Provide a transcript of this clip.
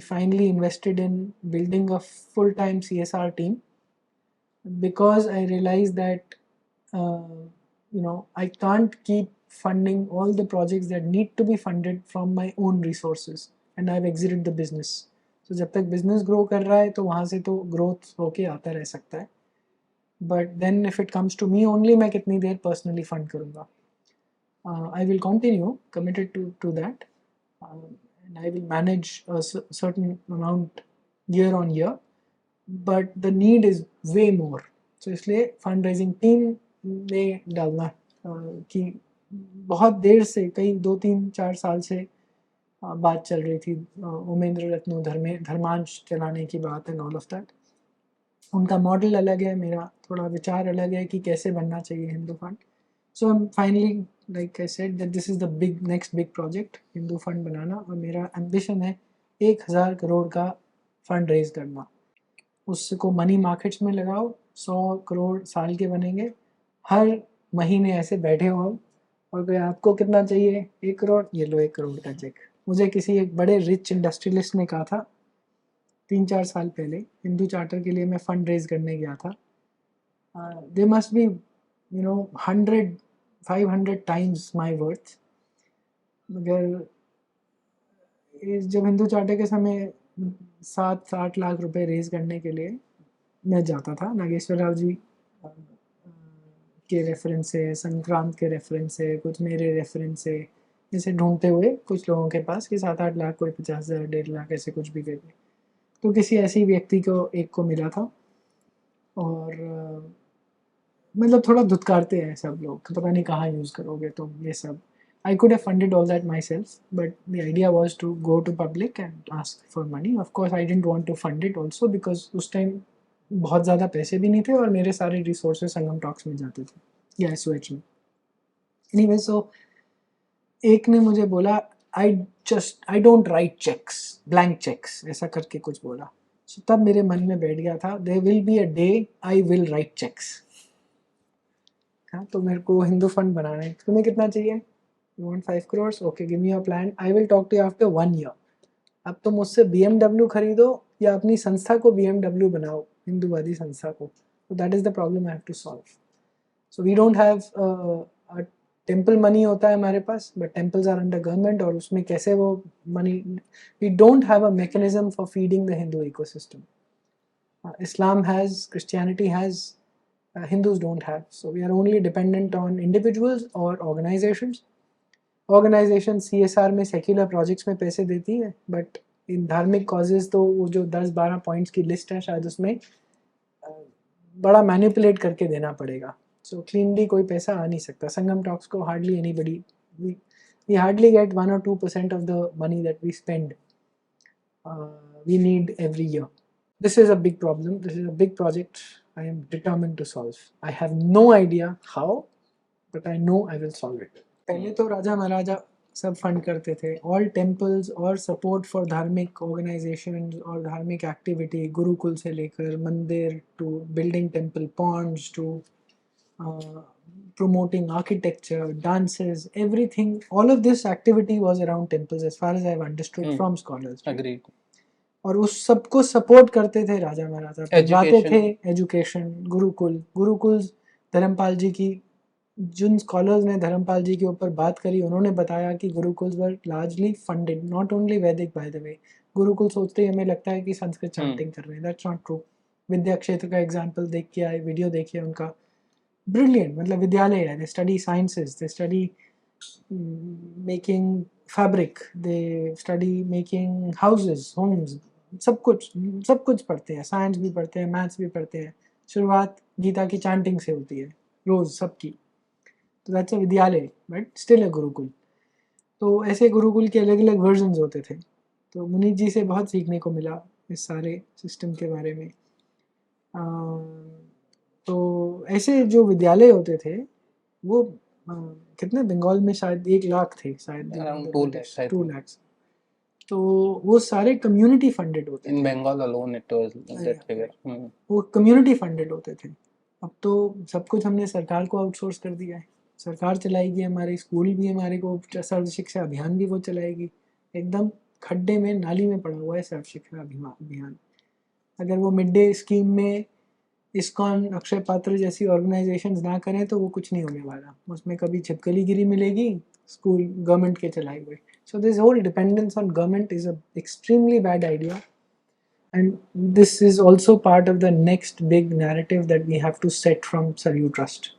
finally invested in building a full-time CSR team because I realized that I can't keep funding all the projects that need to be funded from my own resources, and I've exited the business. So जब तक business grow कर रहा है तो वहाँ से तो growth होके आता रह सकता है, but then if it comes to me only, मैं कितनी देर personally fund करूँगा? I will continue committed to that, and I will manage a certain amount year on year, but the need is way more. So इसलिए fund raising team में डालना कि बहुत देर से कई 2-3-4 साल से बात चल रही थी उमेंद्र रत्नू धर्मांश चलाने की बात एंड ऑल ऑफ दैट. उनका मॉडल अलग है, मेरा थोड़ा विचार अलग है कि कैसे बनना चाहिए Hindu fund. So I am finally like I said that this is the next big project Hindu fund बनाना, और मेरा एम्बिशन है 1000 करोड़ का फंड रेज करना. उसको मनी मार्केट्स में लगाओ, 100 करोड़ साल के बनेंगे. हर महीने ऐसे बैठे हो और कोई आपको कितना चाहिए, 1 करोड़, ये लो 1 करोड़ का चेक. मुझे किसी एक बड़े रिच इंडस्ट्रियलिस्ट ने कहा था 3-4 साल पहले, हिंदू चार्टर के लिए मैं फंड रेज करने गया था. They must be 100-500 times my worth. मगर जब हिंदू चार्टर के समय 7-8 लाख रुपए रेज करने के लिए मैं जाता था, नागेश्वर राव जी के रेफरेंस से, संक्रांत के रेफरेंस से, कुछ मेरे रेफरेंस से, इसे ढूंढते हुए कुछ लोगों के पास कि 7-8 लाख, कोई 50,000, 1.5 लाख, ऐसे कुछ भी दे दे. तो किसी ऐसी व्यक्ति को एक को मिला था, और मतलब थोड़ा धुतकारते हैं सब लोग, पता नहीं कहाँ यूज़ करोगे तुम ये सब. I could have funded all that myself, but the idea was to go to public and ask for money. Of course, I didn't want to fund it also because उस टाइम बहुत ज़्यादा पैसे भी नहीं थे और मेरे सारे रिसोर्सेज संगम टॉक्स में जाते थे या SOH में. Anyway, so एक ने मुझे बोला I don't write checks, blank checks, ऐसा करके कुछ बोला. So तब मेरे मन में बैठ गया था, there will be a day I will write checks. हाँ, तो मेरे को हिंदू फंड बनाना है. तुम्हें कितना चाहिए? You want 5 crores? Okay, give me your plan. I will talk to you after 1 year. अब तुम मुझसे BMW खरीदो या अपनी संस्था को BMW बनाओ, हिंदूवादी संस्था को. So that is the problem I have to solve. So we don't have a temple money होता है हमारे पास, but temples are under government, और उसमें कैसे वो money, we don't have a mechanism for feeding the Hindu ecosystem. Islam has, Christianity has, Hindus don't have. So we are only dependent on individuals or organizations. Organization CSR में secular projects में पैसे देती है, but in धार्मिक causes तो वो जो 10-12 points की लिस्ट है, शायद उसमें बड़ा मैनिपुलेट करके देना पड़ेगा. सो क्लीनली कोई पैसा आ नहीं सकता. संगम टॉक्स को hardly anybody, we hardly get 1 or 2% of the money that we spend, we need every year. This is a big problem, this is a big project I am determined to solve. I have no idea how, but I know I will solve it. पहले तो राजा महाराजा सब fund करते थे, all temples और support for धार्मिक organization और धार्मिक एक्टिविटी, गुरुकुल से लेकर मंदिर to building temple ponds to promoting architecture, dances, everything, all of this activity was around temples as far as I've understood from scholars. Agreed. और उस सबको सपोर्ट करते थे राजा महाराजा. जाते थे एजुकेशन, गुरुकुल. धर्मपाल जी की, जिन स्कॉलर्स ने धर्मपाल जी के ऊपर बात करी, उन्होंने बताया कि गुरुकुल्स वर लार्जली फंडेड, नॉट ओनली वैदिक बाय द वे. गुरुकुल सोचते ही हमें लगता है कि संस्कृत चैंटिंग कर रहे हैं, दैट्स नॉट ट्रू. विद्या क्षेत्र का एग्जांपल देख के आए, वीडियो देखिए उनका, ब्रिलियंट. मतलब विद्यालय है, they study sciences, they study making fabric, they study making houses, homes, सब कुछ पढ़ते हैं. साइंस भी पढ़ते हैं, मैथ्स भी पढ़ते हैं. शुरुआत गीता की चैंटिंग से होती है रोज़ सबकी. तो दैट्स अ विद्यालय, बट स्टिल अ गुरुकुल. तो ऐसे गुरुकुल के अलग अलग वर्जन्स होते थे. तो मुनीत जी से बहुत सीखने को मिला इस सारे सिस्टम के बारे में. तो ऐसे जो विद्यालय होते थे वो कितने, बंगाल में शायद 1 लाख थे, शायद 2 लाख. तो वो सारे कम्युनिटी फंडेड होते थे. In Bengal alone it was that figure. वो कम्युनिटी फंडेड होते थे. अब तो सब कुछ हमने सरकार को आउटसोर्स कर दिया है. सरकार चलाएगी, हमारे स्कूल भी हमारे को, सर्व शिक्षा अभियान भी वो चलाएगी. एकदम खड्डे में, नाली में पड़ा हुआ है सर्व शिक्षा अभियान। अगर वो मिड डे स्कीम में इस्कॉन, अक्षय पात्र जैसी ऑर्गेनाइजेशंस ना करें तो वो कुछ नहीं होने वाला। उसमें कभी छिपकलीगिरी मिलेगी, स्कूल गवर्नमेंट के चलाए हुए। So this whole dependence on government is a extremely bad idea, and this is also part of the next big narrative that we have to set from Saryu Trust.